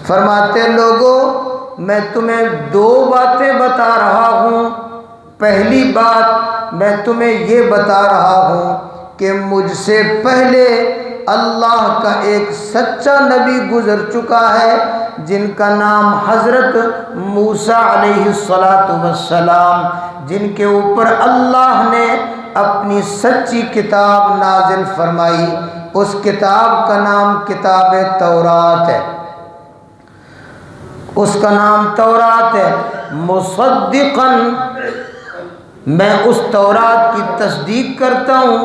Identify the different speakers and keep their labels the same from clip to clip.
Speaker 1: فرماتے لوگوں میں تمہیں دو باتیں بتا رہا ہوں. پہلی بات میں تمہیں یہ بتا رہا ہوں کہ مجھ سے پہلے اللہ کا ایک سچا نبی گزر چکا ہے جن کا نام حضرت موسیٰ علیہ السلام، جن کے اوپر اللہ نے اپنی سچی کتاب نازل فرمائی. اس کتاب کا نام کتاب تورات ہے. اس کا نام تورات ہے. مصدقاً، میں اس تورات کی تصدیق کرتا ہوں.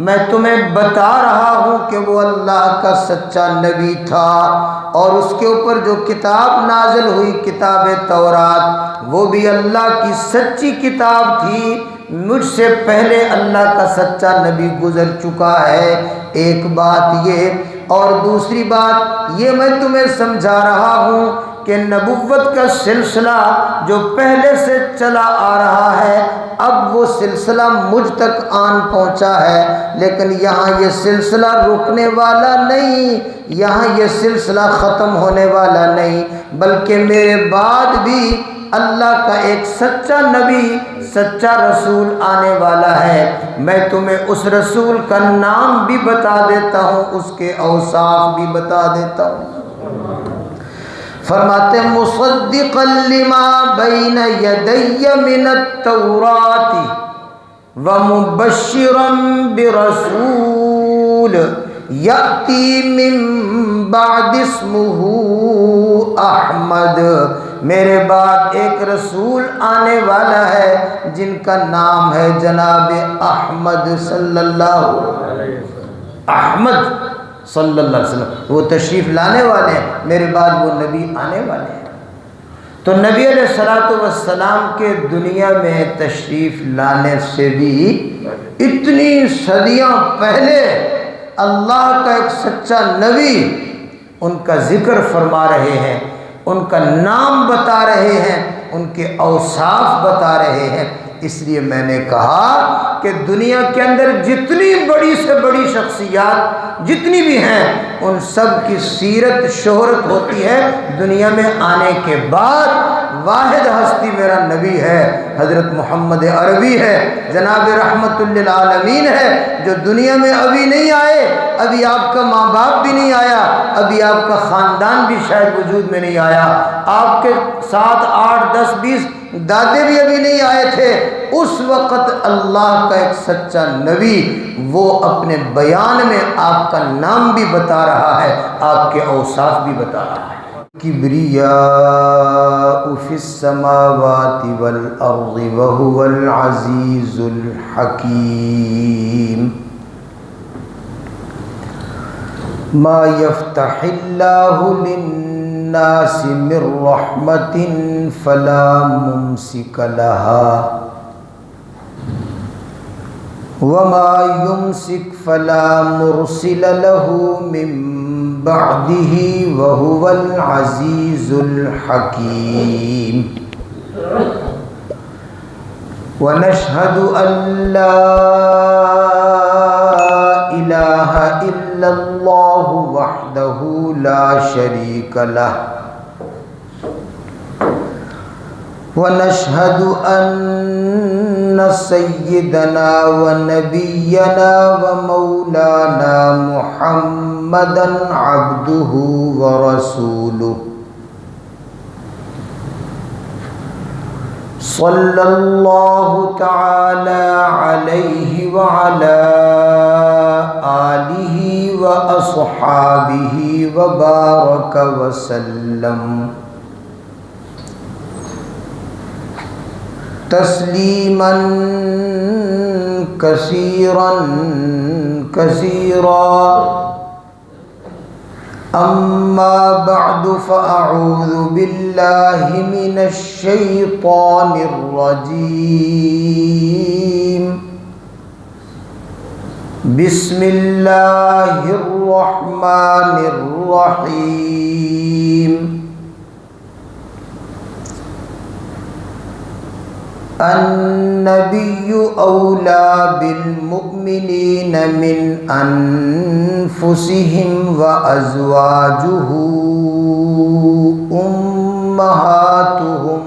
Speaker 1: میں تمہیں بتا رہا ہوں کہ وہ اللہ کا سچا نبی تھا اور اس کے اوپر جو کتاب نازل ہوئی کتاب تورات وہ بھی اللہ کی سچی کتاب تھی. مجھ سے پہلے اللہ کا سچا نبی گزر چکا ہے. ایک بات یہ، اور دوسری بات یہ میں تمہیں سمجھا رہا ہوں کہ نبوت کا سلسلہ جو پہلے سے چلا آ رہا ہے اب وہ سلسلہ مجھ تک آن پہنچا ہے، لیکن یہاں یہ سلسلہ رکنے والا نہیں، یہاں یہ سلسلہ ختم ہونے والا نہیں، بلکہ میرے بعد بھی اللہ کا ایک سچا نبی سچا رسول آنے والا ہے. میں تمہیں اس رسول کا نام بھی بتا دیتا ہوں، اس کے اوصاف بھی بتا دیتا ہوں. فرماتے مصدقا لما بین یدی من التورات ومبشرا برسول یأتی من بعد اسمہ احمد. میرے بعد ایک رسول آنے والا ہے جن کا نام ہے جناب احمد صلی اللہ صلی اللہ علیہ وسلم. وہ تشریف لانے والے ہیں، میرے بعد وہ نبی آنے والے ہیں. تو نبی علیہ الصلوۃ والسلام کے دنیا میں تشریف لانے سے بھی اتنی صدیاں پہلے اللہ کا ایک سچا نبی ان کا ذکر فرما رہے ہیں، ان کا نام بتا رہے ہیں، ان کے اوصاف بتا رہے ہیں. اس لیے میں نے کہا کہ دنیا کے اندر جتنی بڑی سے بڑی شخصیات جتنی بھی ہیں ان سب کی سیرت شہرت ہوتی ہے دنیا میں آنے کے بعد. واحد ہستی میرا نبی ہے، حضرت محمد عربی ہے، جناب رحمت للعالمین ہے، جو دنیا میں ابھی نہیں آئے، ابھی آپ کا ماں باپ بھی نہیں آیا، ابھی آپ کا خاندان بھی شاید وجود میں نہیں آیا، آپ کے 7 8 10 20 دادے بھی ابھی نہیں آئے تھے. اس وقت اللہ کا ایک سچا نبی وہ اپنے بیان میں آپ کا نام بھی بتا رہا ہے، آپ کے اوصاف بھی بتا رہا ہے. کبریاء فی السماوات والارض وهو العزیز الحکیم. ما یفتح اللہ للناس من رحمت فلا ممسک لها وما يمسك فلا مرسل له من بعده وهو العزيز الحكيم. ونشهد أن لا إله إلا الله وحده لا شريك له ونشهد أن سيدنا ونبينا ومولانا محمدا عبده ورسوله صلى الله تعالى عليه وعلى آله وأصحابه وبارك وسلم تسلیما کثیرا کثیرا. اما بعد فاعوذ باللہ من الشیطان الرجیم. بسم اللہ الرحمن الرحیم. النبی اولا بالمؤمنین من انفسهم وازواجہ امہاتہم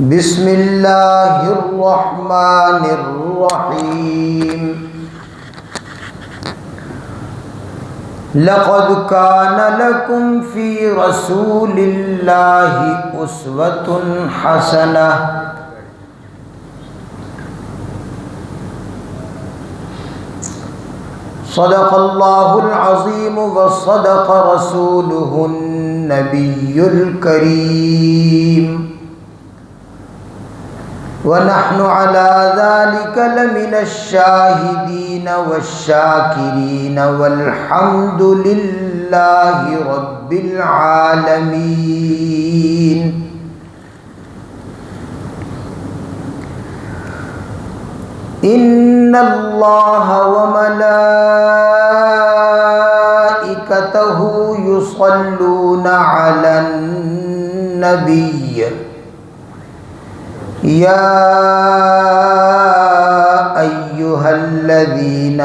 Speaker 1: بسم اللہ الرحمن الرحیم لقد كان لكم في رسول الله أسوة حسنة صدق الله العظيم وصدق رسوله النبي الكريم ونحن على ذلك لمن الشاهدين والشاكرين والحمد لله رب العالمين إن الله وملائكته يصلون على النبي يا أيها الذين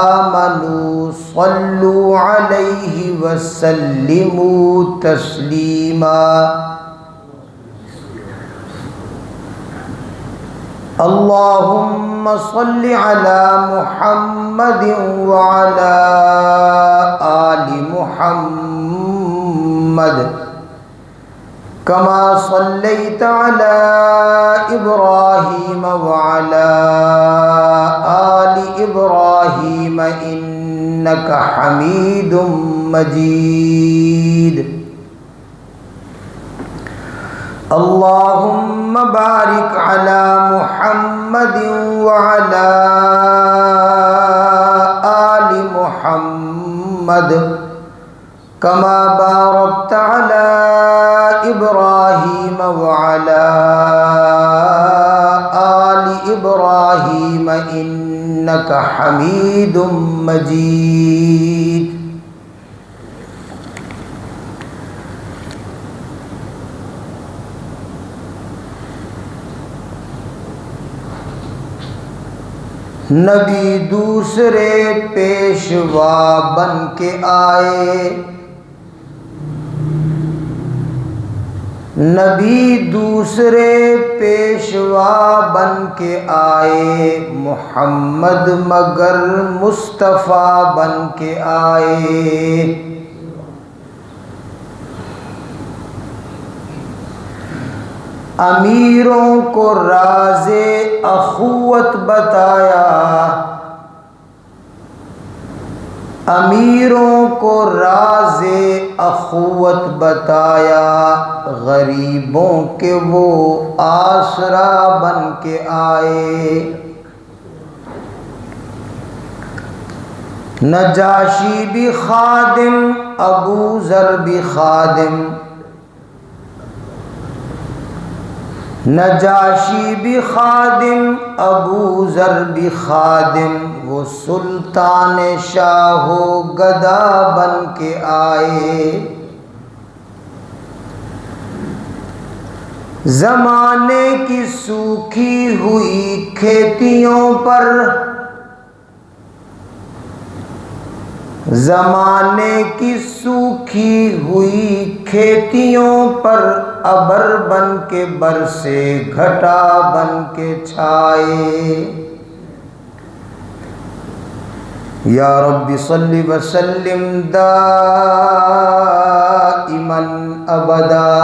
Speaker 1: آمنوا صلوا عليه وسلموا تسليما اللهم صل على محمد وعلى آل محمد كما صليت على إبراهيم وعلى آل إبراهيم إنك حميد مجيد اللهم بارك على محمد وعلى آل محمد كما باركت على إبراهيم وعلى آل إبراهيم إنك حميد مجيد نبی دوسرے پیشوا بن کے آئے نبی دوسرے پیشوا بن کے آئے محمد مگر مصطفیٰ بن کے آئے امیروں کو راز اخوت بتایا امیروں کو راز اخوت بتایا غریبوں کے وہ آسرا بن کے آئے نجاشی بھی خادم ابو ذر بھی خادم نجاشی بھی خادم ابو ذر بھی خادم وہ سلطان شاہ و گدا بن کے آئے زمانے کی سوکھی ہوئی کھیتیوں پر زمانے کی سوکھی ہوئی کھیتیوں پر ابر بن کے برسے گھٹا بن کے چھائے یا رب صلی وسلم دائما ابدا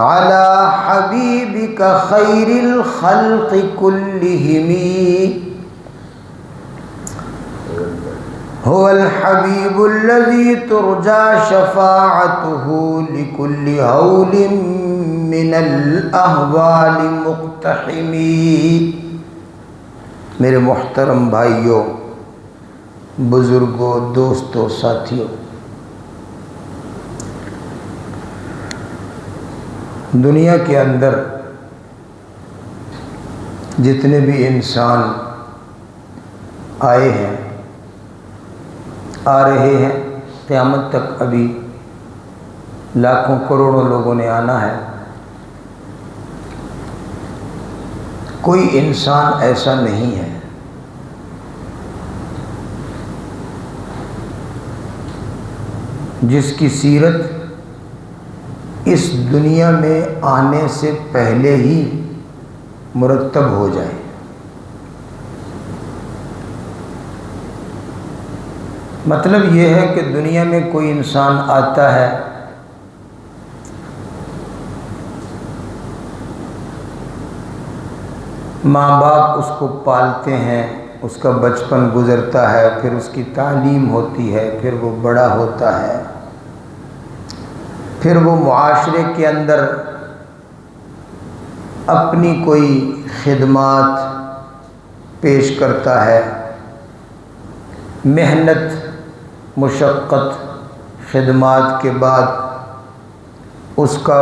Speaker 1: علی حبیبک خیر الخلق کلہم هو الحبیب الذی ترجى شفاعته لكل هول من الاحوال مقتحم میرے محترم بھائیوں، بزرگوں، دوستوں، ساتھیوں، دنیا کے اندر جتنے بھی انسان آئے ہیں، آ رہے ہیں، قیامت تک ابھی لاکھوں کروڑوں لوگوں نے آنا ہے، کوئی انسان ایسا نہیں ہے جس کی سیرت اس دنیا میں آنے سے پہلے ہی مرتب ہو جائے۔ مطلب یہ ہے کہ دنیا میں کوئی انسان آتا ہے، ماں باپ اس کو پالتے ہیں، اس کا بچپن گزرتا ہے، پھر اس کی تعلیم ہوتی ہے، پھر وہ بڑا ہوتا ہے، پھر وہ معاشرے کے اندر اپنی کوئی خدمات پیش کرتا ہے، محنت مشقت خدمات کے بعد اس کا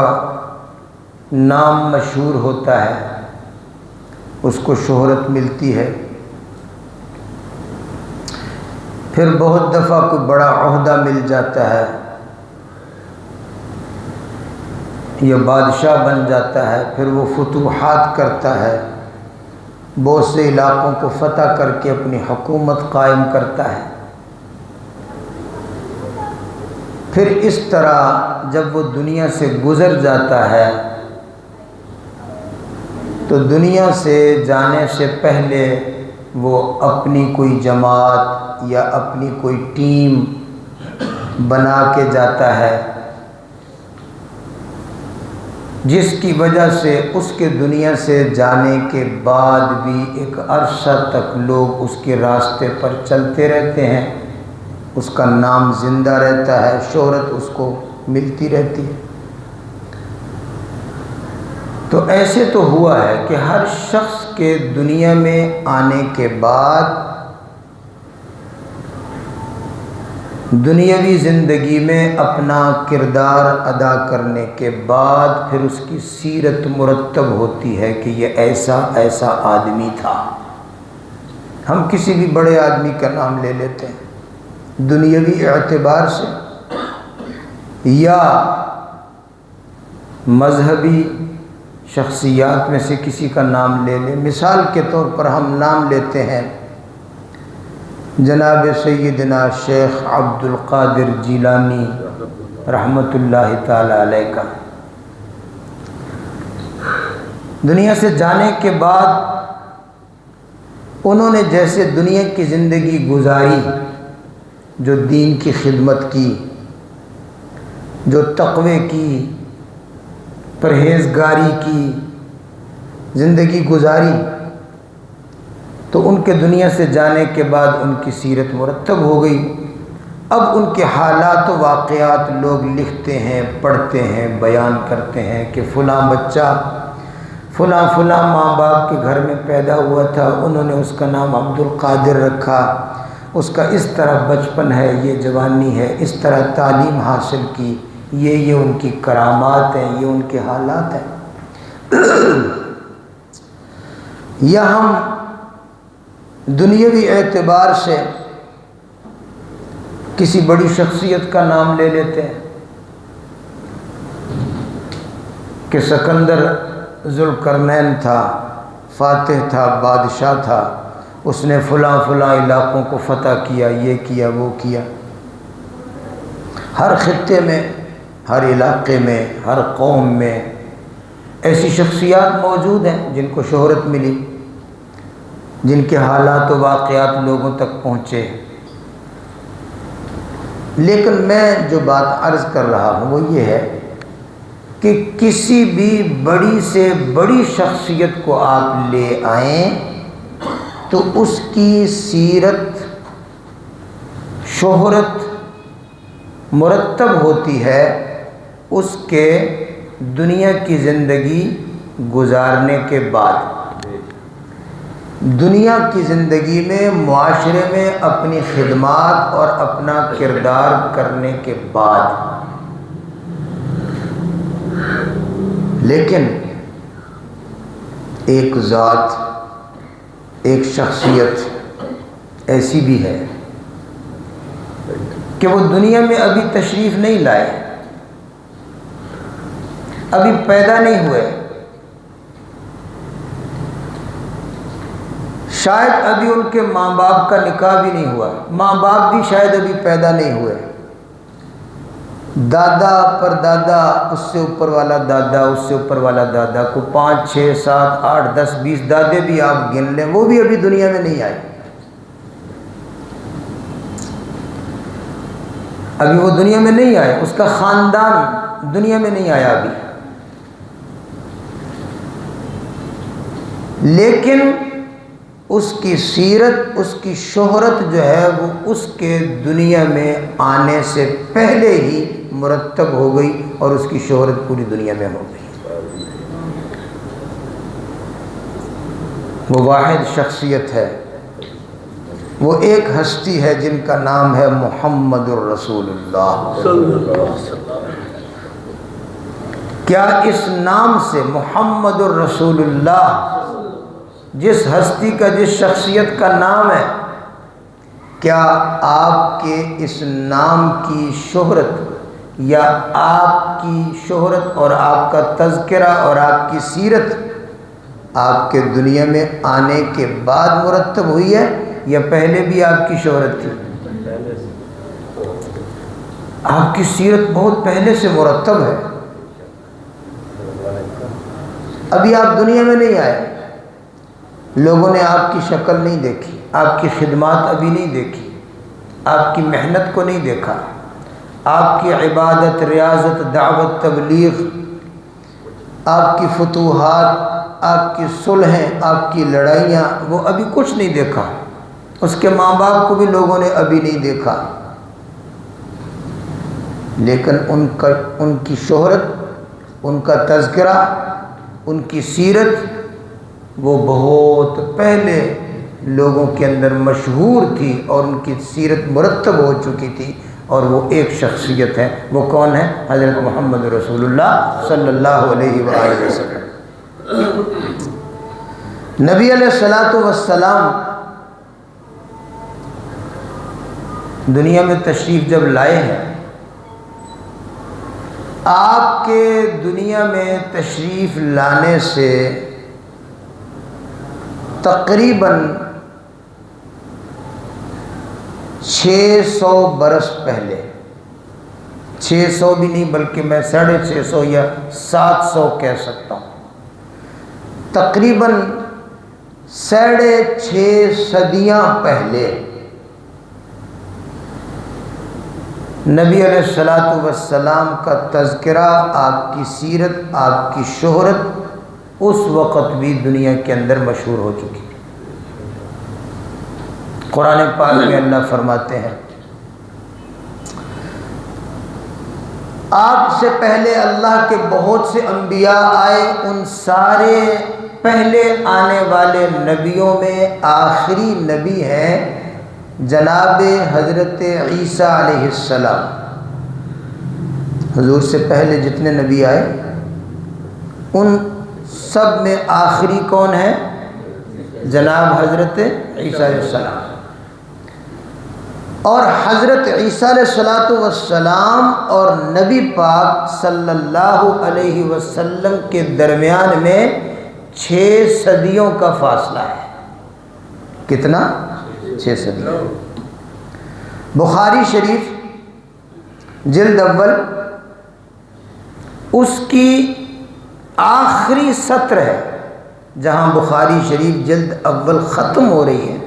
Speaker 1: نام مشہور ہوتا ہے، اس کو شہرت ملتی ہے، پھر بہت دفعہ کوئی بڑا عہدہ مل جاتا ہے یا بادشاہ بن جاتا ہے، پھر وہ فتوحات کرتا ہے، بہت سے علاقوں کو فتح کر کے اپنی حکومت قائم کرتا ہے۔ پھر اس طرح جب وہ دنیا سے گزر جاتا ہے تو دنیا سے جانے سے پہلے وہ اپنی کوئی جماعت یا اپنی کوئی ٹیم بنا کے جاتا ہے، جس کی وجہ سے اس کے دنیا سے جانے کے بعد بھی ایک عرصہ تک لوگ اس کے راستے پر چلتے رہتے ہیں، اس کا نام زندہ رہتا ہے، شہرت اس کو ملتی رہتی ہے۔ تو ایسے تو ہوا ہے کہ ہر شخص کے دنیا میں آنے کے بعد دنیاوی زندگی میں اپنا کردار ادا کرنے کے بعد پھر اس کی سیرت مرتب ہوتی ہے کہ یہ ایسا ایسا آدمی تھا۔ ہم کسی بھی بڑے آدمی کا نام لے لیتے ہیں دنیاوی اعتبار سے یا مذہبی شخصیات میں سے کسی کا نام لے لیں۔ مثال کے طور پر ہم نام لیتے ہیں جناب سیدنا شیخ عبد القادر جیلانی رحمۃ اللہ تعالی علیہ کا۔ دنیا سے جانے کے بعد انہوں نے جیسے دنیا کی زندگی گزاری، جو دین کی خدمت کی، جو تقوی کی، پرہیزگاری کی زندگی گزاری، تو ان کے دنیا سے جانے کے بعد ان کی سیرت مرتب ہو گئی۔ اب ان کے حالات و واقعات لوگ لکھتے ہیں، پڑھتے ہیں، بیان کرتے ہیں کہ فلاں بچہ فلاں ماں باپ کے گھر میں پیدا ہوا تھا، انہوں نے اس کا نام عبد القادر رکھا، اس کا اس طرح بچپن ہے، یہ جوانی ہے، اس طرح تعلیم حاصل کی، یہ ان کی کرامات ہیں، یہ ان کے حالات ہیں۔ یا ہم دنیاوی اعتبار سے کسی بڑی شخصیت کا نام لے لیتے ہیں کہ سکندر ذوالقرنین تھا، فاتح تھا، بادشاہ تھا، اس نے فلاں علاقوں کو فتح کیا، یہ کیا، وہ کیا۔ ہر خطے میں، ہر علاقے میں، ہر قوم میں ایسی شخصیات موجود ہیں جن کو شہرت ملی، جن کے حالات و واقعات لوگوں تک پہنچے۔ لیکن میں جو بات عرض کر رہا ہوں وہ یہ ہے کہ کسی بھی بڑی سے بڑی شخصیت کو آپ لے آئیں تو اس کی سیرت، شہرت مرتب ہوتی ہے اس کے دنیا کی زندگی گزارنے کے بعد۔ دنیا کی زندگی میں، معاشرے میں اپنی خدمات اور اپنا کردار کرنے کے بعد۔ لیکن ایک ذات، ایک شخصیت ایسی بھی ہے کہ وہ دنیا میں ابھی تشریف نہیں لائے، ابھی پیدا نہیں ہوئے، شاید ابھی ان کے ماں باپ کا نکاح بھی نہیں ہوا، ماں باپ بھی شاید ابھی پیدا نہیں ہوئے، دادا پر دادا، اس سے اوپر والا دادا، اس سے اوپر والا دادا کو 5 6 7 8 10 20 دادے بھی آپ گن لیں، وہ بھی ابھی دنیا میں نہیں آئے، ابھی وہ دنیا میں نہیں آئے، اس کا خاندان دنیا میں نہیں آیا ابھی، لیکن اس کی سیرت، اس کی شہرت جو ہے وہ اس کے دنیا میں آنے سے پہلے ہی مرتب ہو گئی اور اس کی شہرت پوری دنیا میں ہو گئی۔ وہ واحد شخصیت ہے، وہ ایک ہستی ہے جن کا نام ہے محمد الرسول اللہ صلی اللہ علیہ وسلم۔ کیا اس نام سے محمد الرسول اللہ، جس ہستی کا، جس شخصیت کا نام ہے، کیا آپ کے اس نام کی شہرت یا آپ کی شہرت اور آپ کا تذکرہ اور آپ کی سیرت آپ کے دنیا میں آنے کے بعد مرتب ہوئی ہے یا پہلے بھی آپ کی شہرت تھی؟ آپ کی سیرت بہت پہلے سے مرتب ہے، ابھی آپ دنیا میں نہیں آئے، لوگوں نے آپ کی شکل نہیں دیکھی، آپ کی خدمات ابھی نہیں دیکھی، آپ کی محنت کو نہیں دیکھا، آپ کی عبادت، ریاضت، دعوت، تبلیغ، آپ کی فتوحات، آپ کی صلحیں، آپ کی لڑائیاں، وہ ابھی کچھ نہیں دیکھا، اس کے ماں باپ کو بھی لوگوں نے ابھی نہیں دیکھا، لیکن ان کی شہرت، ان کا تذکرہ، ان کی سیرت وہ بہت پہلے لوگوں کے اندر مشہور تھی اور ان کی سیرت مرتب ہو چکی تھی، اور وہ ایک شخصیت ہے، وہ کون ہے؟ حضرت محمد رسول اللہ صلی اللہ علیہ وآلہ وسلم۔ نبی علیہ الصلوۃ والسلام دنیا میں تشریف جب لائے ہیں، آپ کے دنیا میں تشریف لانے سے تقریباً 600 برس پہلے، 600 بھی نہیں بلکہ میں 650 یا 700 کہہ سکتا ہوں، تقریباً 6.5 صدیاں پہلے نبی علیہ الصلوۃ والسلام کا تذکرہ، آپ کی سیرت، آپ کی شہرت اس وقت بھی دنیا کے اندر مشہور ہو چکی ہے۔ قرآن پاک میں اللہ فرماتے ہیں، آپ سے پہلے اللہ کے بہت سے انبیاء آئے، ان سارے پہلے آنے والے نبیوں میں آخری نبی ہیں جناب حضرت عیسیٰ علیہ السلام۔ حضور سے پہلے جتنے نبی آئے ان سب میں آخری کون ہے؟ جناب حضرت عیسیٰ علیہ السلام۔ اور حضرت عیسیٰ علیہ السلام اور نبی پاک صلی اللہ علیہ وسلم کے درمیان میں 6 صدیوں کا فاصلہ ہے۔ کتنا؟ 6 صدیوں۔ بخاری شریف جلد اول اس کی آخری سطر ہے، جہاں بخاری شریف جلد اول ختم ہو رہی ہے،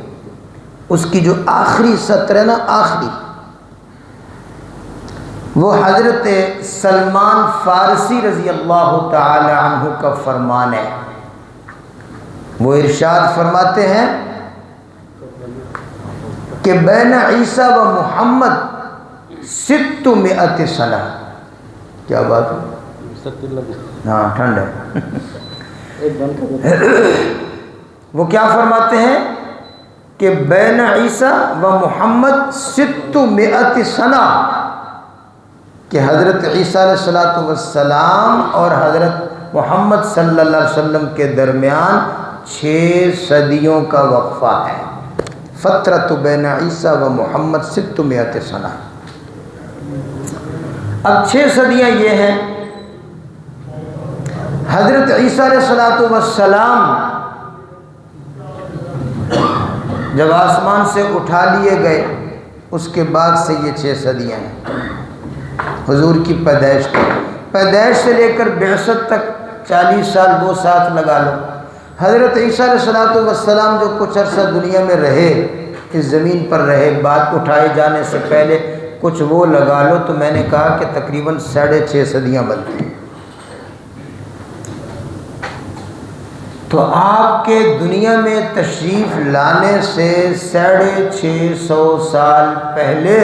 Speaker 1: اس کی جو آخری سطر ہے نا، آخری، وہ حضرت سلمان فارسی رضی اللہ تعالی عنہ کا فرمان ہے۔ وہ ارشاد فرماتے ہیں کہ بین عیسیٰ و محمد 600 سنہ۔ کیا بات ہے؟ ہاں ٹھنڈ ہے۔ وہ کیا فرماتے ہیں کہ بین عیسیٰ و محمد 600 سنہ، کہ حضرت عیسیٰ علیہ السلام اور حضرت محمد صلی اللہ علیہ وسلم کے درمیان 6 صدیوں کا وقفہ ہے۔ فترۃ بین عیسیٰ و محمد 600 سنہ۔ اب 6 صدیاں یہ ہیں، حضرت عیسیٰ علیہ السلام جب آسمان سے اٹھا لیے گئے اس کے بعد سے یہ 6 صدیاں ہیں حضور کی پیدائش سے لے کر بعثت تک 40 سال وہ ساتھ لگا لو۔ حضرت عیسیٰ علیہ السلام جو کچھ عرصہ دنیا میں رہے، اس زمین پر رہے، بات اٹھائے جانے سے پہلے کچھ وہ لگا لو تو میں نے کہا کہ تقریباً 6.5 صدیاں بنتی ہیں۔ تو آپ کے دنیا میں تشریف لانے سے 650 سال پہلے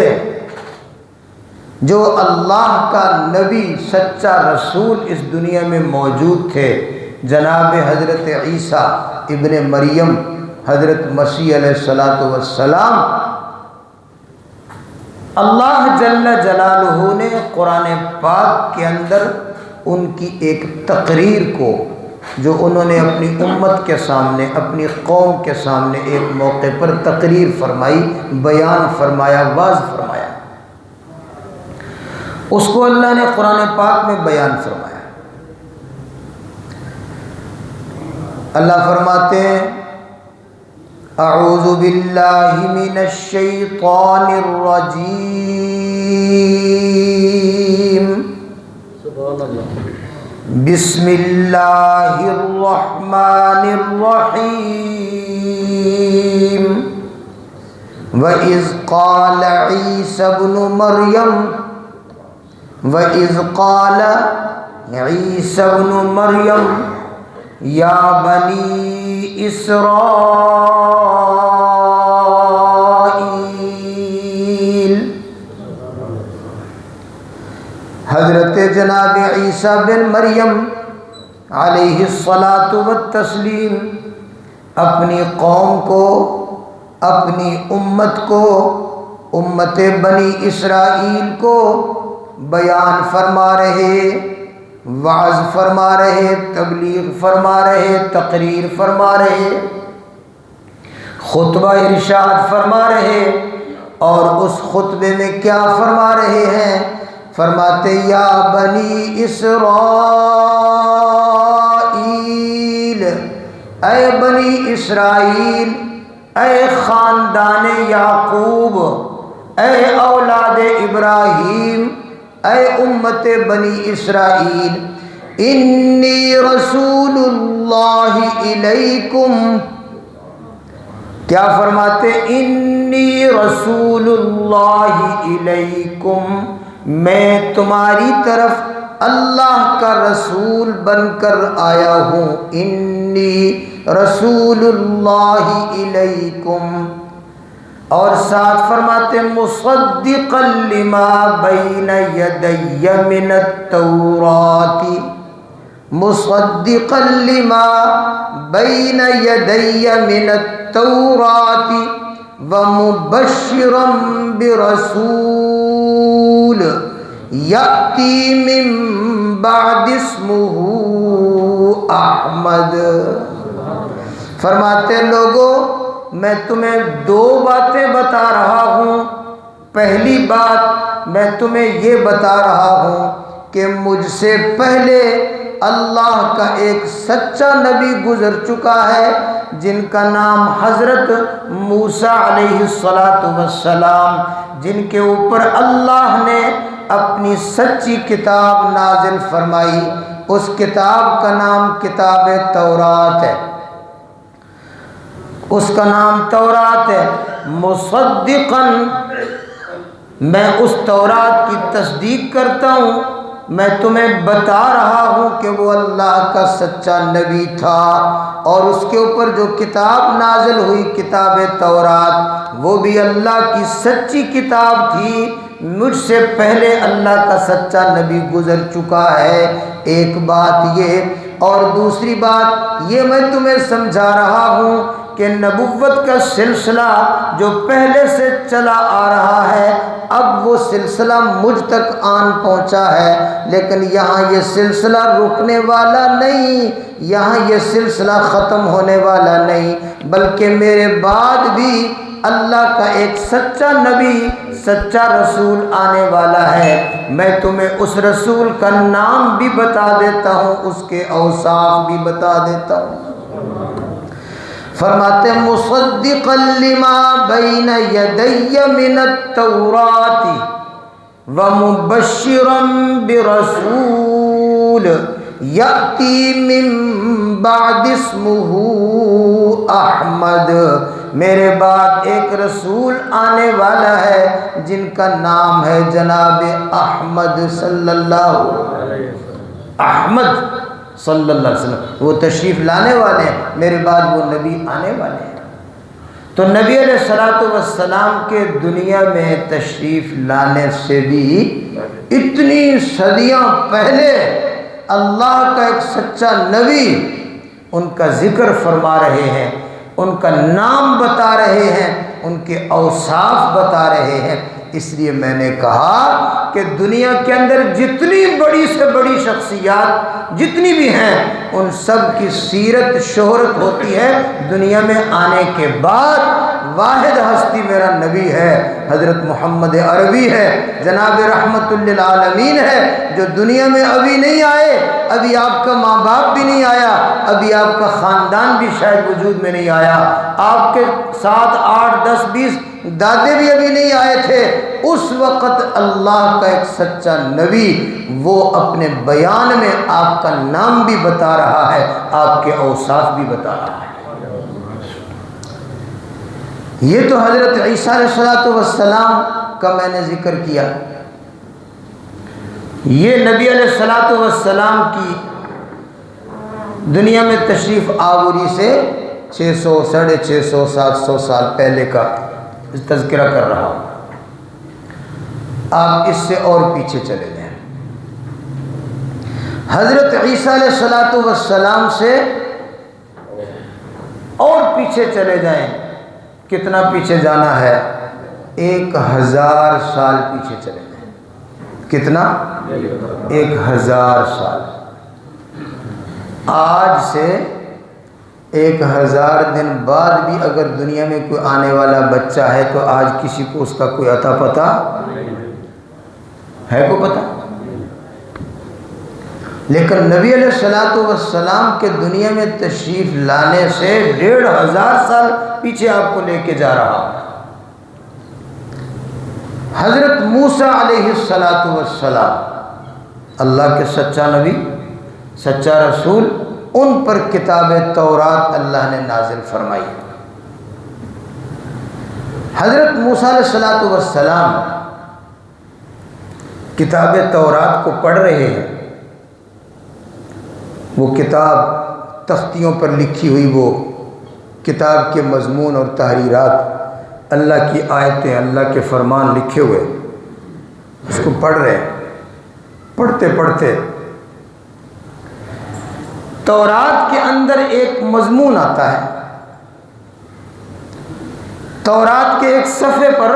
Speaker 1: جو اللہ کا نبی سچا رسول اس دنیا میں موجود تھے، جناب حضرت عیسیٰ ابن مریم، حضرت مسیح علیہ السلام، اللہ جل جلالہ نے قرآن پاک کے اندر ان کی ایک تقریر کو، جو انہوں نے اپنی امت کے سامنے، اپنی قوم کے سامنے ایک موقع پر تقریر فرمائی، بیان فرمایا، واعظ فرمایا، اس کو اللہ نے قرآن پاک میں بیان فرمایا۔ اللہ فرماتے ہیں اعوذ باللہ من الشیطان الرجیم، بسم اللہ الرحمن الرحیم، وَإِذْ قَالَ عِيسَى ابْنُ مَرْيَمَ وَإِذْ قَالَ عِيسَى ابْنُ مَرْيَمَ یا بنی اسرائیل، حضرت جناب عیسیٰ بن مریم علیہ الصلاۃ والتسلیم اپنی قوم کو، اپنی امت کو، امت بنی اسرائیل کو بیان فرما رہے، وعظ فرما رہے، تبلیغ فرما رہے، تقریر فرما رہے، خطبہ ارشاد فرما رہے، اور اس خطبے میں کیا فرما رہے ہیں؟ فرماتے یا بنی اسرائیل، اے بنی اسرائیل، اے خاندان یعقوب، اے اولاد ابراہیم، اے امت بنی اسرائیل، انی رسول اللہ الیکم، کیا فرماتے؟ انی رسول اللہ الیکم، میں تمہاری طرف اللہ کا رسول بن کر آیا ہوں، انی رسول اللہ الیکم، اور ساتھ فرماتے مصدقا لما بین یدی من التوراۃ، مصدقا لما بین یدی من التوراۃ ومبشرا برسول یأتی من بعد اسمہ احمد۔ فرماتے لوگوں میں تمہیں 2 باتیں بتا رہا ہوں۔ پہلی بات میں تمہیں یہ بتا رہا ہوں کہ مجھ سے پہلے اللہ کا ایک سچا نبی گزر چکا ہے جن کا نام حضرت موسیٰ علیہ السلام، جن کے اوپر اللہ نے اپنی سچی کتاب نازل فرمائی، اس کتاب کا نام کتاب تورات ہے، اس کا نام تورات ہے۔ مصدقاً، میں اس تورات کی تصدیق کرتا ہوں، میں تمہیں بتا رہا ہوں کہ وہ اللہ کا سچا نبی تھا، اور اس کے اوپر جو کتاب نازل ہوئی کتاب تورات وہ بھی اللہ کی سچی کتاب تھی، مجھ سے پہلے اللہ کا سچا نبی گزر چکا ہے۔ ایک بات یہ، اور دوسری بات یہ میں تمہیں سمجھا رہا ہوں کہ نبوت کا سلسلہ جو پہلے سے چلا آ رہا ہے اب وہ سلسلہ مجھ تک آن پہنچا ہے، لیکن یہاں یہ سلسلہ رکنے والا نہیں، یہاں یہ سلسلہ ختم ہونے والا نہیں، بلکہ میرے بعد بھی اللہ کا ایک سچا نبی، سچا رسول آنے والا ہے۔ میں تمہیں اس رسول کا نام بھی بتا دیتا ہوں، اس کے اوصاف بھی بتا دیتا ہوں۔ فرماتے مصدقا لما بین یدی من التوراۃ ومبشرا برسول یأتی من بعد اسمہ احمد، میرے بعد ایک رسول آنے والا ہے جن کا نام ہے جناب احمد صلی اللہ علیہ وسلم، احمد صلی اللہ علیہ وسلم، وہ تشریف لانے والے ہیں، میرے بعد وہ نبی آنے والے ہیں۔ تو نبی علیہ الصلوۃ والسلام کے دنیا میں تشریف لانے سے بھی اتنی صدیاں پہلے اللہ کا ایک سچا نبی ان کا ذکر فرما رہے ہیں، ان کا نام بتا رہے ہیں، ان کے اوصاف بتا رہے ہیں۔ اس لیے میں نے کہا کہ دنیا کے اندر جتنی بڑی سے بڑی شخصیات جتنی بھی ہیں ان سب کی سیرت شہرت ہوتی ہے دنیا میں آنے کے بعد۔ واحد ہستی میرا نبی ہے، حضرت محمد عربی ہے، جناب رحمت للعالمین ہے، جو دنیا میں ابھی نہیں آئے، ابھی آپ کا ماں باپ بھی نہیں آیا، ابھی آپ کا خاندان بھی شاید وجود میں نہیں آیا، آپ کے 7 8 10 20 دادے بھی ابھی نہیں آئے تھے، اس وقت اللہ کا ایک سچا نبی وہ اپنے بیان میں آپ کا نام بھی بتا رہا ہے، آپ کے اوصاف بھی بتا رہا ہے۔ یہ تو حضرت عیسیٰ علیہ السلام کا میں نے ذکر کیا، یہ نبی علیہ السلام کی دنیا میں تشریف آوری سے 600 650 700 سال پہلے کا تذکرہ کر رہا ہوں، آپ اس سے اور پیچھے چلے جائیں، حضرت عیسیٰ علیہ السلام سے اور پیچھے چلے جائیں، کتنا پیچھے جانا ہے؟ 1000 سال پیچھے چلے جائیں، کتنا؟ 1000 سال۔ آج سے 1000 دن بعد بھی اگر دنیا میں کوئی آنے والا بچہ ہے تو آج کسی کو اس کا کوئی عطا پتہ ہے؟ کوئی پتہ؟ لیکن نبی علیہ السلام کے دنیا میں تشریف لانے سے 1500 سال پیچھے آپ کو لے کے جا رہا ہوں۔ حضرت موسیٰ علیہ السلام اللہ کے سچا نبی، سچا رسول، ان پر کتاب تورات اللہ نے نازل فرمائی۔ حضرت موسیٰ علیہ السلام کتاب تورات کو پڑھ رہے ہیں، وہ کتاب تختیوں پر لکھی ہوئی، وہ کتاب کے مضمون اور تحریرات، اللہ کی آیتیں، اللہ کے فرمان لکھے ہوئے، اس کو پڑھ رہے ہیں۔ پڑھتے پڑھتے تورات کے اندر ایک مضمون آتا ہے، تورات کے ایک صفحے پر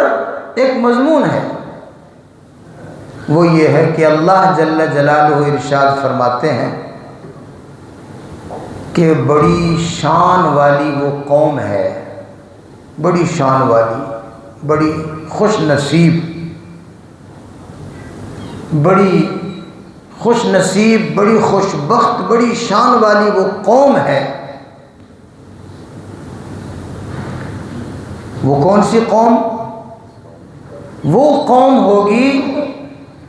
Speaker 1: ایک مضمون ہے، وہ یہ ہے کہ اللہ جل جلالہ ارشاد فرماتے ہیں کہ بڑی شان والی وہ قوم ہے، بڑی شان والی، بڑی خوش نصیب، بڑی خوش نصیب، بڑی خوش بخت، بڑی شان والی وہ قوم ہے۔ وہ کون سی قوم؟ وہ قوم ہوگی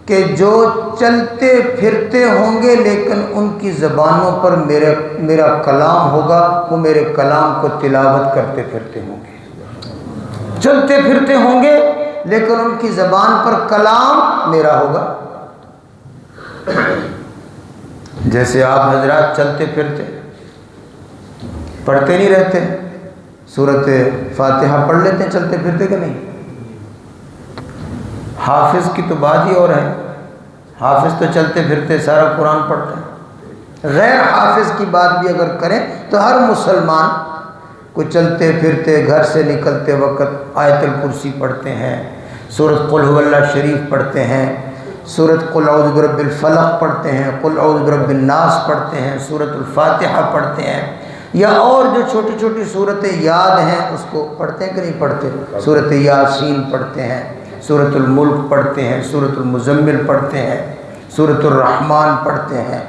Speaker 1: کہ جو چلتے پھرتے ہوں گے لیکن ان کی زبانوں پر میرا کلام ہوگا، وہ میرے کلام کو تلاوت کرتے پھرتے ہوں گے، چلتے پھرتے ہوں گے لیکن ان کی زبان پر کلام میرا ہوگا۔ جیسے آپ حضرات چلتے پھرتے پڑھتے نہیں رہتے، سورۃ فاتحہ پڑھ لیتے ہیں چلتے پھرتے کہ نہیں؟ حافظ کی تو بات ہی اور ہے، حافظ تو چلتے پھرتے سارا قرآن پڑھتے ہیں۔ غیر حافظ کی بات بھی اگر کریں تو ہر مسلمان کو چلتے پھرتے گھر سے نکلتے وقت آیت الکرسی پڑھتے ہیں، سورۃ قل هو اللہ شریف پڑھتے ہیں، سورۃ قل اعوذ برب الفلق پڑھتے ہیں، قل اعوذ برب الناس پڑھتے ہیں، سورۃ الفاتحہ پڑھتے ہیں، یا اور جو چھوٹی چھوٹی صورتیں یاد ہیں اس کو پڑھتے ہیں کہ نہیں پڑھتے؟ سورۃ یاسین پڑھتے ہیں، سورۃ الملک پڑھتے ہیں، سورۃ المزمل پڑھتے ہیں، سورۃ الرحمن پڑھتے ہیں،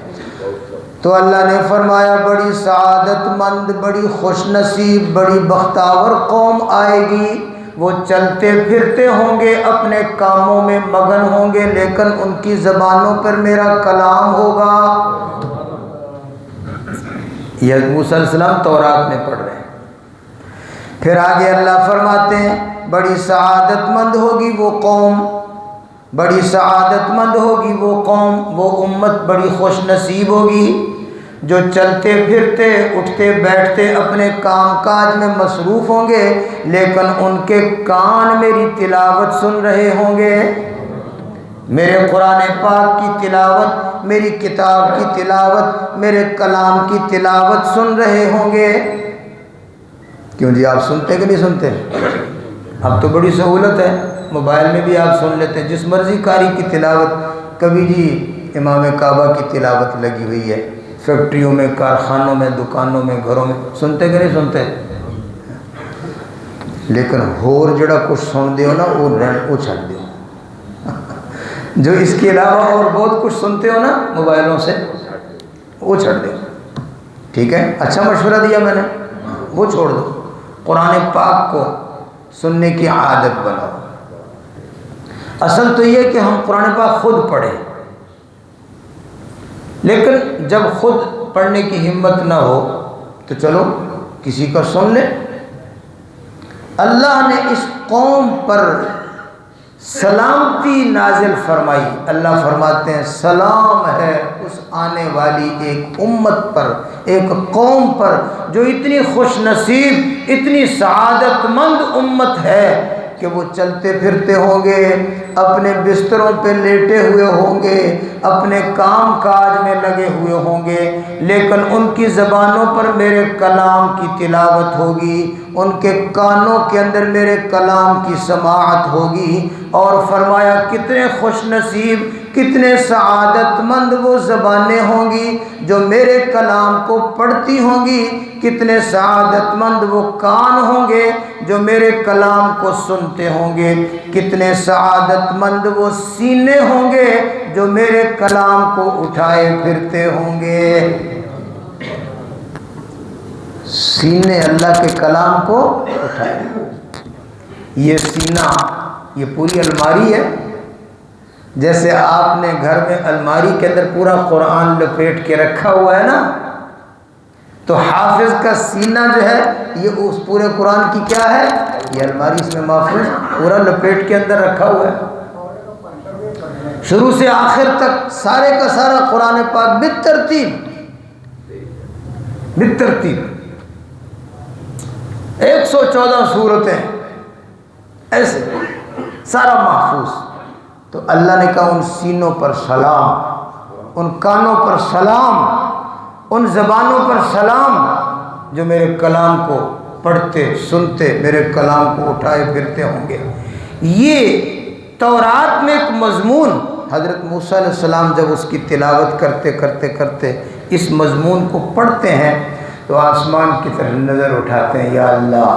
Speaker 1: تو اللہ نے فرمایا بڑی سعادت مند، بڑی خوش نصیب، بڑی بختاور قوم آئے گی، وہ چلتے پھرتے ہوں گے، اپنے کاموں میں مگن ہوں گے، لیکن ان کی زبانوں پر میرا کلام ہوگا۔ یہ موسیٰ علیہ السلام تورات میں پڑھ رہے ہیں۔ پھر آگے اللہ فرماتے ہیں بڑی سعادت مند ہوگی وہ قوم، بڑی سعادت مند ہوگی وہ قوم، وہ امت بڑی خوش نصیب ہوگی جو چلتے پھرتے اٹھتے بیٹھتے اپنے کام کاج میں مصروف ہوں گے، لیکن ان کے کان میری تلاوت سن رہے ہوں گے، میرے قرآن پاک کی تلاوت، میری کتاب کی تلاوت، میرے کلام کی تلاوت سن رہے ہوں گے۔ کیوں جی، آپ سنتے کہ نہیں سنتے؟ اب تو بڑی سہولت ہے، موبائل میں بھی آپ سن لیتے ہیں جس مرضی قاری کی تلاوت۔ کبھی جی امام کعبہ کی تلاوت لگی ہوئی ہے، فیکٹریوں میں، کارخانوں میں، دکانوں میں، گھروں میں، سنتے کہ نہیں سنتے؟ لیکن ہور جڑا کچھ سن دیو نا وہ چھڑ دیو، جو اس کے علاوہ اور بہت کچھ سنتے ہو نا موبائلوں سے، وہ چھڑ دیو۔ ٹھیک ہے، اچھا مشورہ دیا میں نے، وہ چھوڑ دو، قرآن پاک کو سننے کی عادت بناؤ۔ اصل تو یہ کہ ہم قرآن پاک خود پڑھیں، لیکن جب خود پڑھنے کی ہمت نہ ہو تو چلو کسی کا سن لیں۔ اللہ نے اس قوم پر سلامتی نازل فرمائی۔ اللہ فرماتے ہیں سلام ہے اس آنے والی ایک امت پر، ایک قوم پر جو اتنی خوش نصیب، اتنی سعادت مند امت ہے کہ وہ چلتے پھرتے ہوں گے، اپنے بستروں پہ لیٹے ہوئے ہوں گے، اپنے کام کاج میں لگے ہوئے ہوں گے، لیکن ان کی زبانوں پر میرے کلام کی تلاوت ہوگی، ان کے کانوں کے اندر میرے کلام کی سماعت ہوگی۔ اور فرمایا کتنے خوش نصیب، کتنے سعادت مند وہ زبانیں ہوں گی جو میرے کلام کو پڑھتی ہوں گی، کتنے سعادت مند وہ کان ہوں گے جو میرے کلام کو سنتے ہوں گے، کتنے سعادت مند وہ سینے ہوں گے جو میرے کلام کو اٹھائے پھرتے ہوں گے۔ سینے اللہ کے کلام کو اٹھائے، یہ سینہ یہ پوری الماری ہے۔ جیسے آپ نے گھر میں الماری کے اندر پورا قرآن لپیٹ کے رکھا ہوا ہے نا، تو حافظ کا سینہ جو ہے یہ اس پورے قرآن کی کیا ہے، یہ الماری، اس میں محفوظ پورا لپیٹ کے اندر رکھا ہوا ہے، شروع سے آخر تک سارے کا سارا قرآن پاک بالترتیب 114 سورتیں ایسے سارا محفوظ۔ تو اللہ نے کہا ان سینوں پر سلام، ان کانوں پر سلام، ان زبانوں پر سلام جو میرے کلام کو پڑھتے سنتے میرے کلام کو اٹھائے پھرتے ہوں گے۔ یہ تورات میں ایک مضمون، حضرت موسیٰ علیہ السلام جب اس کی تلاوت کرتے اس مضمون کو پڑھتے ہیں تو آسمان کی طرف نظر اٹھاتے ہیں، یا اللہ،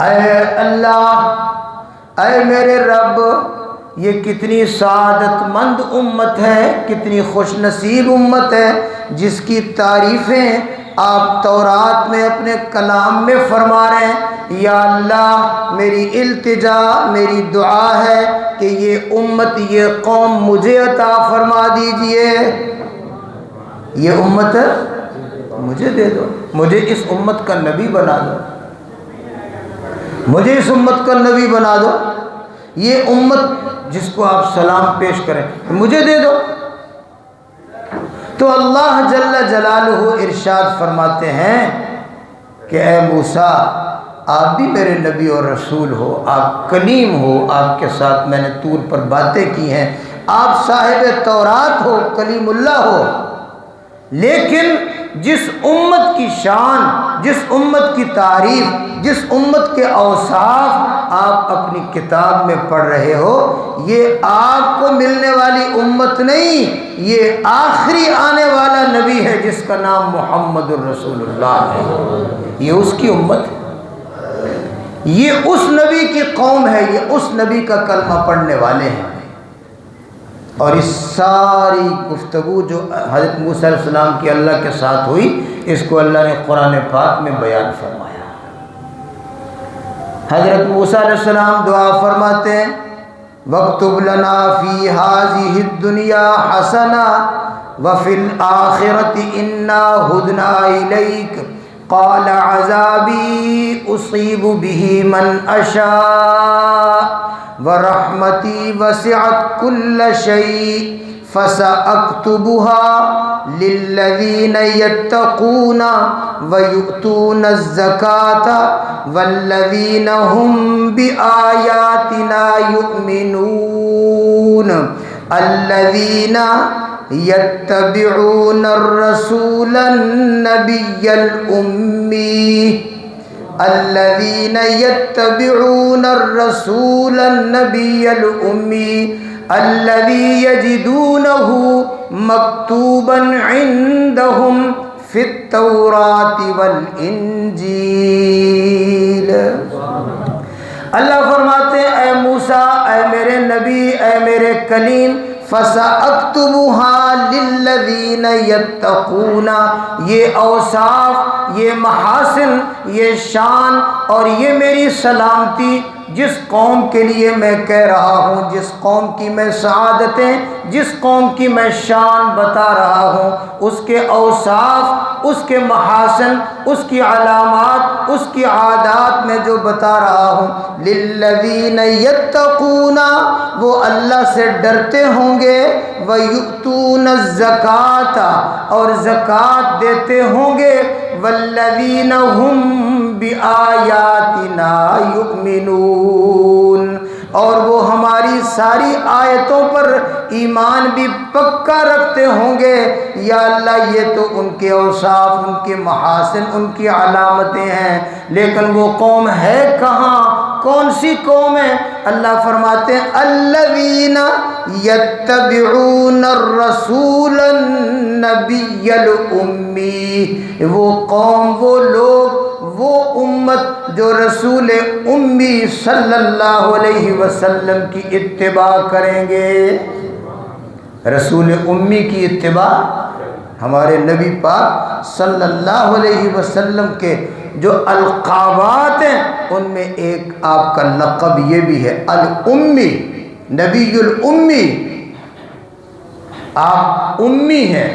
Speaker 1: اے اللہ، اے میرے رب، یہ کتنی سعادت مند امت ہے، کتنی خوش نصیب امت ہے جس کی تعریفیں آپ تورات میں اپنے کلام میں فرما رہے ہیں۔ یا اللہ، میری التجا، میری دعا ہے کہ یہ امت، یہ قوم مجھے عطا فرما دیجئے، یہ امت مجھے دے دو، مجھے اس امت کا نبی بنا دو، مجھے اس امت کا نبی بنا دو، یہ امت جس کو آپ سلام پیش کریں مجھے دے دو۔ تو اللہ جل جلالہ ارشاد فرماتے ہیں کہ اے موسیٰ، آپ بھی میرے نبی اور رسول ہو، آپ کلیم ہو، آپ کے ساتھ میں نے طور پر باتیں کی ہیں، آپ صاحب تورات ہو، کلیم اللہ ہو، لیکن جس امت کی شان، جس امت کی تعریف، جس امت کے اوصاف آپ اپنی کتاب میں پڑھ رہے ہو، یہ آپ کو ملنے والی امت نہیں، یہ آخری آنے والا نبی ہے جس کا نام محمد الرسول اللہ ہے، یہ اس کی امت ہے، یہ اس نبی کی قوم ہے، یہ اس نبی کا کلمہ پڑھنے والے ہیں۔ اور اس ساری گفتگو جو حضرت موسیٰ علیہ السلام کی اللہ کے ساتھ ہوئی، اس کو اللہ نے قرآن پاک میں بیان فرمایا۔ حضرت موسیٰ علیہ السلام دعا فرماتے ہیں وَاكْتُبْ لَنَا فِي هَذِهِ الدُّنْيَا حَسَنَةً وَفِي الْآخِرَةِ إِنَّا هُدْنَا إِلَيْكَ قَالَ عَذَابِي أُصِيبُ بِهِ مَنْ أَشَاءُ وَرَحْمَتِي وَسِعَتْ كُلَّ شَيْءٍ فَسَأَكْتُبُهَا لِلَّذِينَ يَتَّقُونَ وَيُؤْتُونَ الزَّكَاةَ وَالَّذِينَ هُمْ بِآيَاتِنَا يُؤْمِنُونَ الَّذِينَ يَتَّبِعُونَ الرَّسُولَ النَّبِيَّ الْأُمِّيَّ الذين يتبعون الرسول النبي الأمي الذي يجدونه مكتوبا عندهم في التوراة والإنجيل۔ اللہ فرماتے ہیں اے موسیٰ، اے میرے نبی، اے میرے کلیم، فَسَأَكْتُبُهَا لِلَّذِينَ يَتَّقُونَ، یہ اوصاف، یہ محاسن، یہ شان اور یہ میری سلامتی جس قوم کے لیے میں کہہ رہا ہوں، جس قوم کی میں سعادتیں، جس قوم کی میں شان بتا رہا ہوں، اس کے اوصاف، اس کے محاسن، اس کی علامات، اس کی عادات میں جو بتا رہا ہوں، للذین یتقون، وہ اللہ سے ڈرتے ہوں گے، ویؤتون الزکاۃ، اور زکوٰۃ دیتے ہوں گے، والذین ہم بآیاتنا یؤمنون، اور وہ ہماری ساری آیتوں پر ایمان بھی پکا رکھتے ہوں گے۔ یا اللہ یہ تو ان کے اوصاف، ان کے محاسن، ان کی علامتیں ہیں، لیکن وہ قوم ہے کہاں؟ کون سی قوم ہے؟ اللہ فرماتے ہیں الذین یتبعون الرسول النبی الامی، وہ قوم، وہ لوگ، وہ امت جو رسول امی صلی اللہ علیہ وسلم کی اتباع کریں گے۔ رسول امی کی اتباع، ہمارے نبی پاک صلی اللہ علیہ وسلم کے جو القابات ہیں ان میں ایک آپ کا لقب یہ بھی ہے الامی، نبی الامی، آپ امی ہیں۔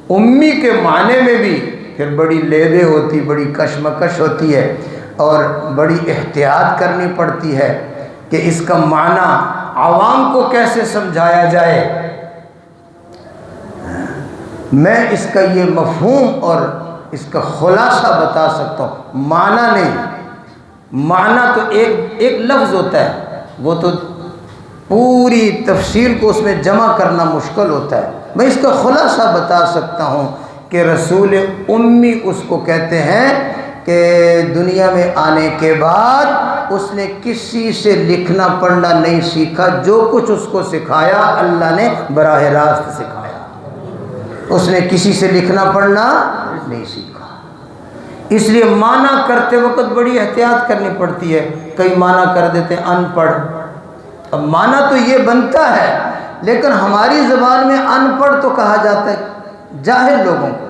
Speaker 1: امی کے معنی میں بھی پھر بڑی لیدے ہوتی، بڑی کشمکش ہوتی ہے اور بڑی احتیاط کرنی پڑتی ہے کہ اس کا معنی عوام کو کیسے سمجھایا جائے۔ میں اس کا یہ مفہوم اور اس کا خلاصہ بتا سکتا ہوں، معنی نہیں، معنی تو ایک لفظ ہوتا ہے، وہ تو پوری تفصیل کو اس میں جمع کرنا مشکل ہوتا ہے۔ میں اس کا خلاصہ بتا سکتا ہوں کہ رسول امی اس کو کہتے ہیں کہ دنیا میں آنے کے بعد اس نے کسی سے لکھنا پڑھنا نہیں سیکھا، جو کچھ اس کو سکھایا اللہ نے براہ راست سکھایا، اس نے کسی سے لکھنا پڑھنا نہیں سیکھا۔ اس لیے معنی کرتے وقت بڑی احتیاط کرنی پڑتی ہے، کئی معنی کر دیتے ہیں ان پڑھ۔ اب معنی تو یہ بنتا ہے، لیکن ہماری زبان میں ان پڑھ تو کہا جاتا ہے جاہل لوگوں کو،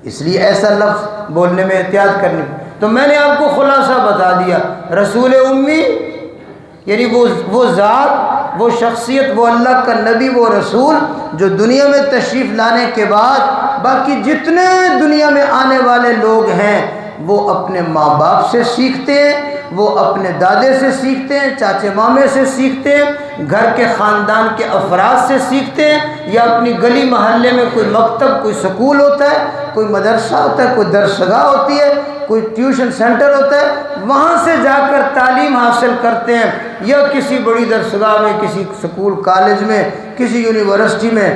Speaker 1: اس لیے ایسا لفظ بولنے میں احتیاط کرنی۔ تو میں نے آپ کو خلاصہ بتا دیا، رسول امی یعنی وہ ذات، وہ شخصیت، وہ اللہ کا نبی، وہ رسول جو دنیا میں تشریف لانے کے بعد باقی جتنے دنیا میں آنے والے لوگ ہیں وہ اپنے ماں باپ سے سیکھتے ہیں، وہ اپنے دادے سے سیکھتے ہیں، چاچے مامے سے سیکھتے ہیں، گھر کے خاندان کے افراد سے سیکھتے ہیں، یا اپنی گلی محلے میں کوئی مکتب، کوئی سکول ہوتا ہے، کوئی مدرسہ ہوتا ہے، کوئی درسگاہ ہوتی ہے، کوئی ٹیوشن سینٹر ہوتا ہے، وہاں سے جا کر تعلیم حاصل کرتے ہیں، یا کسی بڑی درسگاہ میں، کسی سکول کالج میں، کسی یونیورسٹی میں،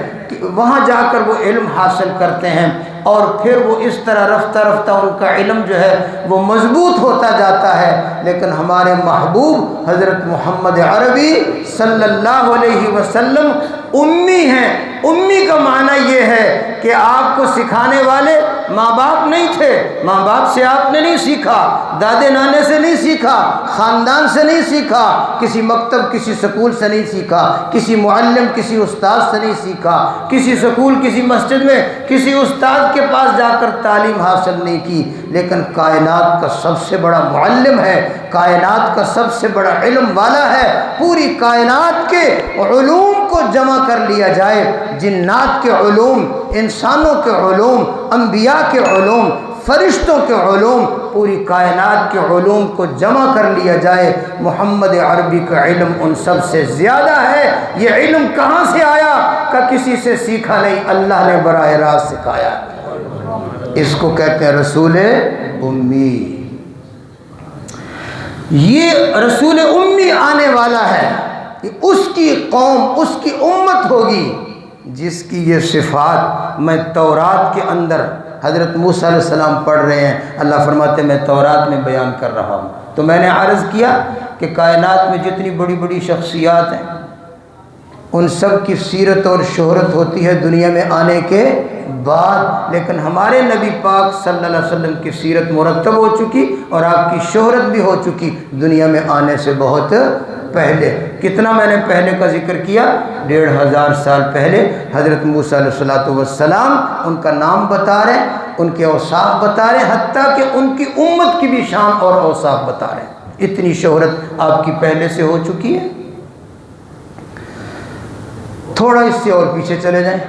Speaker 1: وہاں جا کر وہ علم حاصل کرتے ہیں، اور پھر وہ اس طرح رفتہ رفتہ ان کا علم جو ہے وہ مضبوط ہوتا جاتا ہے۔ لیکن ہمارے محبوب حضرت محمد عربی صلی اللہ علیہ وسلم امی ہیں۔ امی کا معنی یہ ہے کہ آپ کو سکھانے والے ماں باپ نہیں تھے، ماں باپ سے آپ نے نہیں سیکھا، دادے نانے سے نہیں سیکھا، خاندان سے نہیں سیکھا، کسی مکتب کسی سکول سے نہیں سیکھا، کسی معلم کسی استاد سے نہیں سیکھا، کسی سکول کسی مسجد میں کسی استاد کے پاس جا کر تعلیم حاصل نہیں کی، لیکن کائنات کا سب سے بڑا معلم ہے، کائنات کا سب سے بڑا علم والا ہے۔ پوری کائنات کے علوم کو جمع کر لیا جائے، جنات کے علوم، انسانوں کے علوم، انبیاء کے علوم، فرشتوں کے علوم، پوری کائنات کے علوم کو جمع کر لیا جائے، محمد عربی کا علم ان سب سے زیادہ ہے۔ یہ علم کہاں سے آیا؟ کہ کسی سے سیکھا نہیں، اللہ نے براہ راست سکھایا۔ اس کو کہتے ہیں رسول امی۔ یہ رسول امی آنے والا ہے، اس کی قوم، اس کی امت ہوگی جس کی یہ صفات میں تورات کے اندر حضرت موسیٰ علیہ السلام پڑھ رہے ہیں، اللہ فرماتے ہیں میں تورات میں بیان کر رہا ہوں۔ تو میں نے عرض کیا کہ کائنات میں جتنی بڑی بڑی شخصیات ہیں ان سب کی سیرت اور شہرت ہوتی ہے دنیا میں آنے کے بعد، لیکن ہمارے نبی پاک صلی اللہ علیہ وسلم کی سیرت مرتب ہو چکی اور آپ کی شہرت بھی ہو چکی دنیا میں آنے سے بہت پہلے۔ کتنا میں نے پہلے کا ذکر کیا؟ 1500 سال پہلے حضرت موسیٰ علیہ السلام ان کا نام بتا رہے ہیں، ان کے اوصاف بتا رہے ہیں، حتیٰ کہ ان کی امت کی بھی شان اور اوصاف بتا رہے ہیں۔ اتنی شہرت آپ کی پہلے سے ہو چکی ہے۔ تھوڑا اس سے اور پیچھے چلے جائیں،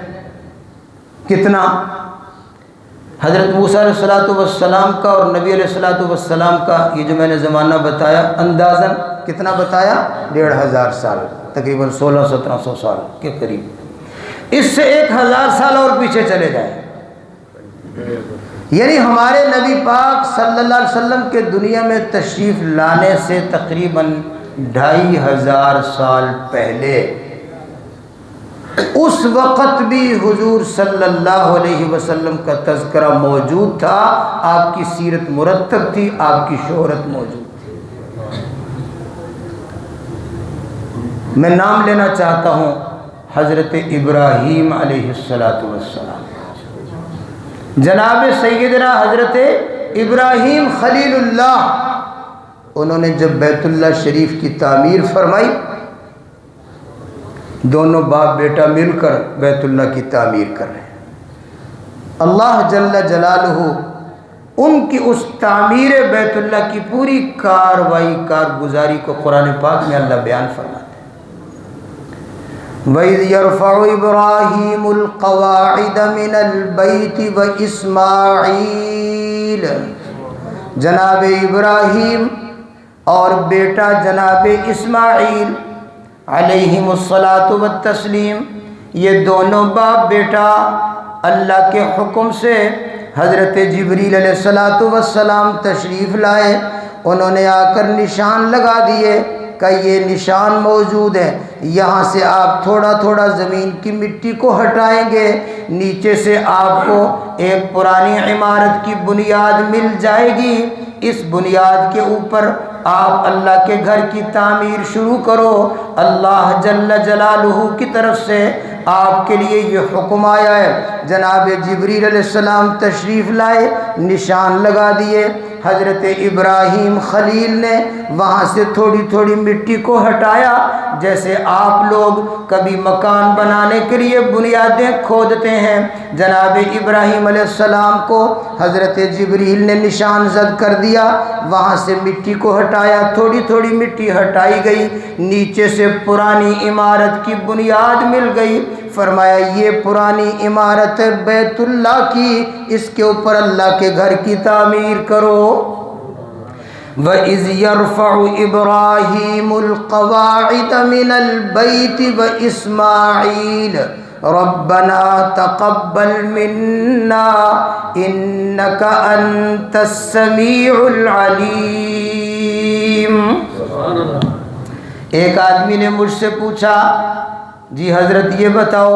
Speaker 1: کتنا حضرت موسیٰ علیہ السلام کا اور نبی علیہ السلام کا یہ جو میں نے زمانہ بتایا اندازاً کتنا بتایا؟ 1500 سال، تقریباً 1600-1700 سال کے قریب۔ اس سے 1000 سال اور پیچھے چلے جائیں، یعنی ہمارے نبی پاک صلی اللہ علیہ وسلم کے دنیا میں تشریف لانے سے تقریباً 2500 سال پہلے، اس وقت بھی حضور صلی اللہ علیہ وسلم کا تذکرہ موجود تھا، آپ کی سیرت مرتب تھی، آپ کی شہرت موجود تھی۔ میں نام لینا چاہتا ہوں حضرت ابراہیم علیہ السلام، جناب سیدنا حضرت ابراہیم خلیل اللہ، انہوں نے جب بیت اللہ شریف کی تعمیر فرمائی، دونوں باپ بیٹا مل کر بیت اللہ کی تعمیر کر رہے ہیں۔ اللہ جل جلالہ ان کی اس تعمیر بیت اللہ کی پوری کارگزاری کو قرآن پاک میں اللہ بیان فرماتے ہیں۔ وَإِذْ يَرْفَعُ إِبْرَاهِيمُ الْقَوَاعِدَ مِنَ الْبَيْتِ وَإِسْمَاعِيلَ، جناب ابراہیم اور بیٹا جناب اسماعیل علیہم الصلاۃ والتسلیم، یہ دونوں باپ بیٹا اللہ کے حکم سے حضرت جبریل علیہ الصلاۃ والسلام تشریف لائے۔ انہوں نے آ کر نشان لگا دیے کہ یہ نشان موجود ہے، یہاں سے آپ تھوڑا تھوڑا زمین کی مٹی کو ہٹائیں گے، نیچے سے آپ کو ایک پرانی عمارت کی بنیاد مل جائے گی، اس بنیاد کے اوپر آپ اللہ کے گھر کی تعمیر شروع کرو۔ اللہ جل جلالہ کی طرف سے آپ کے لیے یہ حکم آیا ہے۔ جناب جبریل علیہ السلام تشریف لائے، نشان لگا دیے، حضرت ابراہیم خلیل نے وہاں سے تھوڑی تھوڑی مٹی کو ہٹایا، جیسے آپ لوگ کبھی مکان بنانے کے لیے بنیادیں کھودتے ہیں۔ جناب ابراہیم علیہ السلام کو حضرت جبریل نے نشان زد کر دیا، وہاں سے مٹی کو ہٹایا، تھوڑی تھوڑی مٹی ہٹائی گئی، نیچے سے پرانی عمارت کی بنیاد مل گئی۔ فرمایا یہ پرانی عمارت ہے بیت اللہ کی، اس کے اوپر اللہ کے گھر کی تعمیر کرو۔ وَإِذْ يَرْفَعُ إِبْرَاهِيمُ الْقَوَاعِدَ مِنَ الْبَيْتِ وَإِسْمَاعِيلَ رَبَّنَا تَقَبَّلْ مِنَّا إِنَّكَ أَنْتَ السَّمِيعُ الْعَلِيمُ۔ ایک آدمی نے مجھ سے پوچھا، جی حضرت یہ بتاؤ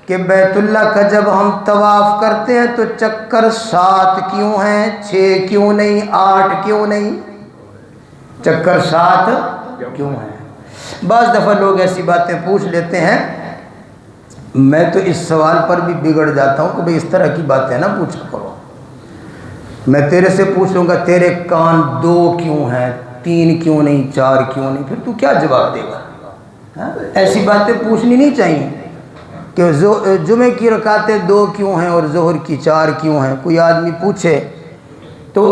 Speaker 1: کہ بیت اللہ کا جب ہم طواف کرتے ہیں تو چکر 7 کیوں ہیں، 6 کیوں نہیں، 8 کیوں نہیں؟ چکر 7 کیوں ہیں؟ بعض دفعہ لوگ ایسی باتیں پوچھ لیتے ہیں میں تو اس سوال پر بھی بگڑ جاتا ہوں کہ بھئی اس طرح کی باتیں نہ پوچھا کرو. میں تیرے سے پوچھوں گا تیرے کان 2 کیوں ہیں، 3 کیوں نہیں، 4 کیوں نہیں، پھر تو کیا جواب دے گا؟ ایسی باتیں پوچھنی نہیں چاہیے کہ جمعے کی رکعتیں 2 کیوں ہیں اور ظہر کی 4 کیوں ہیں. کوئی آدمی پوچھے تو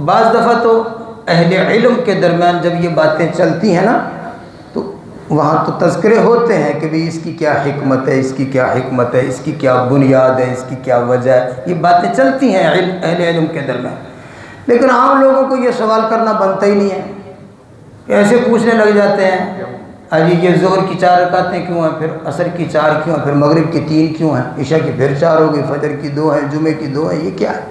Speaker 1: بعض دفعہ تو اہل علم کے درمیان جب یہ باتیں چلتی ہیں نا تو وہاں تو تذکرے ہوتے ہیں کہ بھئی اس کی کیا حکمت ہے، اس کی کیا حکمت ہے، اس کی کیا بنیاد ہے، اس کی کیا وجہ ہے. یہ باتیں چلتی ہیں اہل علم کے درمیان، لیکن عام لوگوں کو یہ سوال کرنا بنتا ہی نہیں ہے. ایسے پوچھنے لگ جاتے ہیں اجی یہ ظہر کی 4 رکعتیں کیوں ہیں، پھر عصر کی 4 کیوں ہیں، پھر مغرب کی 3 کیوں ہیں، عشاء کی پھر 4 ہو گئی، فجر کی 2 ہیں، جمعے کی 2 ہیں. یہ کیا ہے؟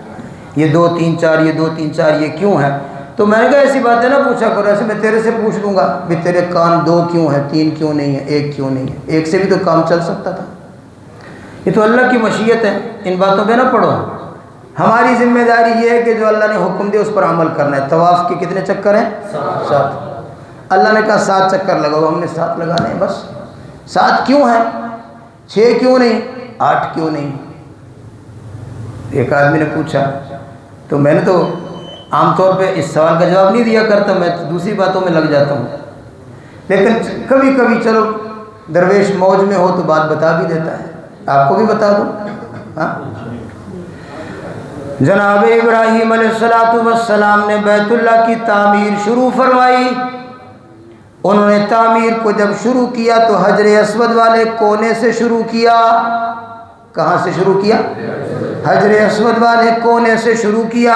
Speaker 1: یہ 2 3 4، یہ 2 3 4 یہ کیوں ہے؟ تو میں نے کہا ایسی باتیں نہ پوچھا کرو. ایسے میں تیرے سے پوچھ لوں گا بھی تیرے کان 2 کیوں ہیں، 3 کیوں نہیں ہے، 1 کیوں نہیں ہے. 1 سے بھی تو کام چل سکتا تھا. یہ تو اللہ کی مشیت ہے، ان باتوں پہ نہ پڑو. ہماری ذمہ داری یہ ہے کہ جو اللہ نے حکم دیا اس پر عمل کرنا ہے. طواف کے کتنے چکر ہیں؟ 7. اللہ نے کہا 7 چکر لگاؤ، ہم نے 7 لگانے ہیں بس. 7 کیوں ہیں، 6 کیوں نہیں، 8 کیوں نہیں؟ ایک آدمی نے پوچھا تو میں نے تو عام طور پہ اس سوال کا جواب نہیں دیا کرتا، میں دوسری باتوں میں لگ جاتا ہوں. لیکن کبھی کبھی چلو درویش موج میں ہو تو بات بتا بھی دیتا ہے. آپ کو بھی بتا دوں. ہاں، جناب ابراہیم علیہ السلام نے بیت اللہ کی تعمیر شروع فرمائی. انہوں نے تعمیر کو جب شروع کیا تو حجر اسود والے کونے سے شروع کیا. کہاں سے شروع کیا؟ حجر اسود والے کونے سے شروع کیا.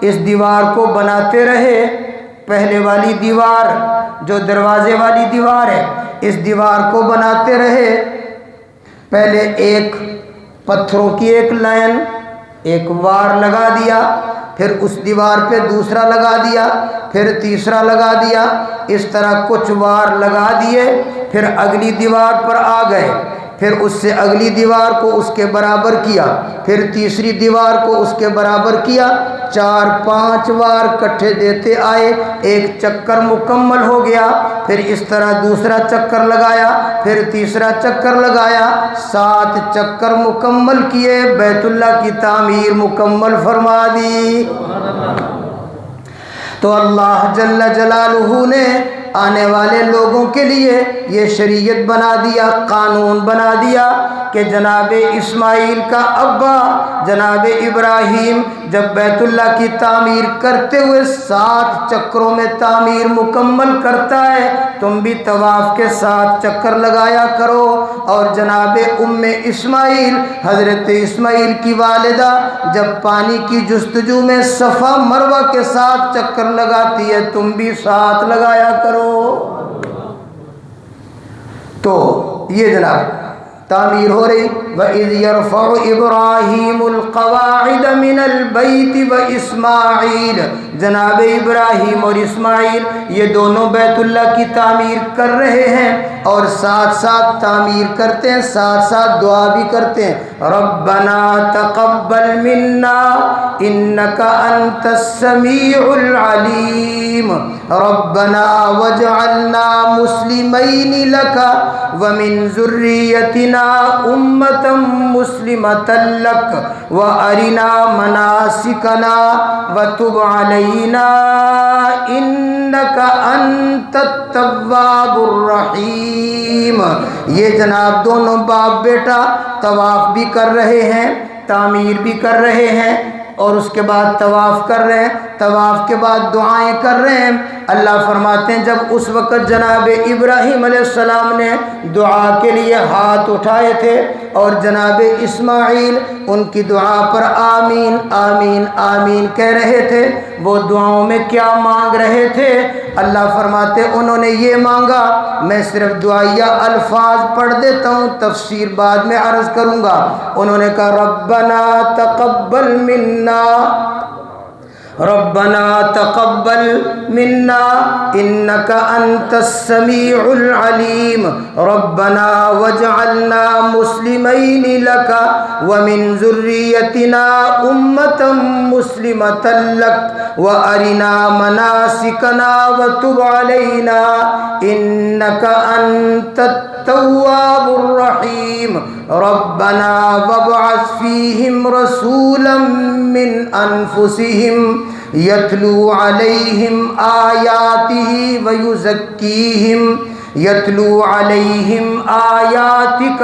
Speaker 1: اس دیوار کو بناتے رہے. پہلے والی دیوار جو دروازے والی دیوار ہے اس دیوار کو بناتے رہے. پہلے ایک پتھروں کی ایک لائن، ایک وار لگا دیا، پھر اس دیوار پہ دوسرا لگا دیا، پھر تیسرا لگا دیا. اس طرح کچھ وار لگا دیے، پھر اگلی دیوار پر آ گئے، پھر اس سے اگلی دیوار کو اس کے برابر کیا، پھر تیسری دیوار کو اس کے برابر کیا. 4-5 وار کٹھے دیتے آئے، ایک چکر مکمل ہو گیا. پھر اس طرح دوسرا چکر لگایا، پھر تیسرا چکر لگایا. 7 چکر مکمل کیے، بیت اللہ کی تعمیر مکمل فرما دی. تو اللہ جل جلالہ نے آنے والے لوگوں کے لیے یہ شریعت بنا دیا، قانون بنا دیا کہ جناب اسماعیل کا ابا جناب ابراہیم جب بیت اللہ کی تعمیر کرتے ہوئے 7 چکروں میں تعمیر مکمل کرتا ہے، تم بھی طواف کے 7 چکر لگایا کرو. اور جناب اسماعیل حضرت اسماعیل کی والدہ جب پانی کی جستجو میں صفا مروہ کے 7 چکر لگاتی ہے، تم بھی 7 لگایا کرو. تو یہ جناب تعمیر ہو رہی. وَإِذْ يَرْفَعُ إِبْرَاهِيمُ الْقَوَاعِدَ مِنَ الْبَيْتِ وَإِسْمَاعِيلُ، جناب ابراہیم اور اسماعیل یہ دونوں بیت اللہ کی تعمیر کر رہے ہیں اور ساتھ ساتھ تعمیر کرتے ہیں، ساتھ ساتھ دعا بھی کرتے ہیں. ربنا تقبل منا انك انت السميع العليم ربنا واجعلنا مسلمين لك ومن ذريتنا امة مسلمة لك وارنا مناسكنا وتب علينا انك انت التواب الرحیم. یہ جناب دونوں باپ بیٹا طواف بھی کر رہے ہیں، تعمیر بھی کر رہے ہیں اور اس کے بعد طواف کر رہے ہیں. طواف کے بعد دعائیں کر رہے ہیں. اللہ فرماتے ہیں جب اس وقت جناب ابراہیم علیہ السلام نے دعا کے لیے ہاتھ اٹھائے تھے اور جناب اسماعیل ان کی دعا پر آمین آمین آمین کہہ رہے تھے، وہ دعاؤں میں کیا مانگ رہے تھے؟ اللہ فرماتے انہوں نے یہ مانگا، میں صرف دعائیہ الفاظ پڑھ دیتا ہوں، تفسیر بعد میں عرض کروں گا. انہوں نے کہا ربنا تقبل منا، ربنا تقبل منا انك انت السميع العليم ربنا واجعلنا مسلمين لك ومن ذريتنا امة مسلمة لك وارنا مناسكنا وتب علينا انك انت التواب الرحیم ربنا وابعث فیہم رسولا من انفسہم یتلو علیہم آیاتہ ویزکیہم یتلو علیہم آیاتک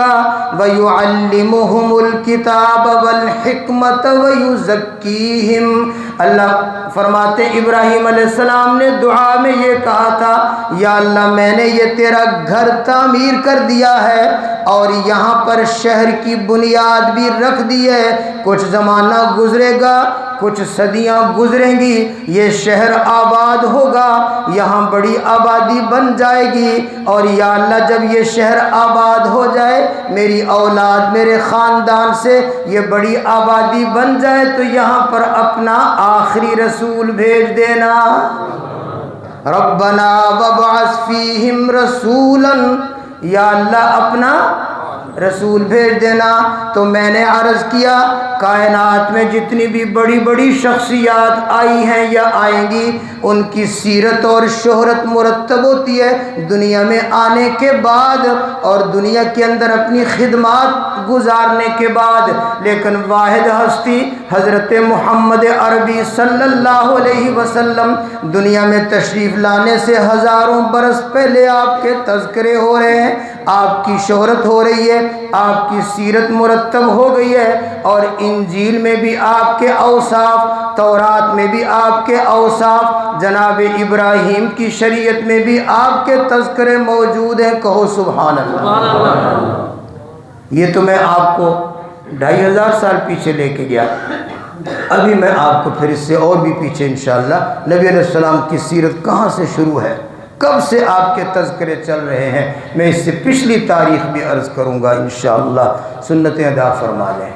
Speaker 1: ویعلمہم الکتاب والحکمت ویزکیہم۔ اللہ فرماتے ابراہیم علیہ السلام نے دعا میں یہ کہا تھا، یا اللہ میں نے یہ تیرا گھر تعمیر کر دیا ہے اور یہاں پر شہر کی بنیاد بھی رکھ دی ہے، کچھ زمانہ گزرے گا، کچھ صدیاں گزریں گی، یہ شہر آباد ہوگا، یہاں بڑی آبادی بن جائے گی، اور یا اللہ جب یہ شہر آباد ہو جائے، میری اولاد میرے خاندان سے یہ بڑی آبادی بن جائے، تو یہاں پر اپنا آخری رسول بھیج دینا۔ ربنا وابعث فیہم رسولا، یا اللہ اپنا رسول بھیج دینا۔ تو میں نے عرض کیا کائنات میں جتنی بھی بڑی بڑی شخصیات آئی ہیں یا آئیں گی، ان کی سیرت اور شہرت مرتب ہوتی ہے دنیا میں آنے کے بعد اور دنیا کے اندر اپنی خدمات گزارنے کے بعد، لیکن واحد ہستی حضرت محمد عربی صلی اللہ علیہ وسلم دنیا میں تشریف لانے سے ہزاروں برس پہلے آپ کے تذکرے ہو رہے ہیں، آپ کی شہرت ہو رہی ہے، آپ کی سیرت مرتب ہو گئی ہے، اور انجیل میں بھی آپ کے اوصاف، تورات میں بھی آپ کے اوصاف، جناب ابراہیم کی شریعت میں بھی آپ کے تذکرے موجود ہیں۔ کہو سبحان اللہ۔ یہ تو میں آپ کو 2500 سال پیچھے لے کے گیا، ابھی میں آپ کو پھر اس سے اور بھی پیچھے انشاءاللہ نبی علیہ السلام کی سیرت کہاں سے شروع ہے، کب سے آپ کے تذکرے چل رہے ہیں، میں اس سے پچھلی تاریخ بھی عرض کروں گا انشاءاللہ۔ سنتیں ادا فرما لیں۔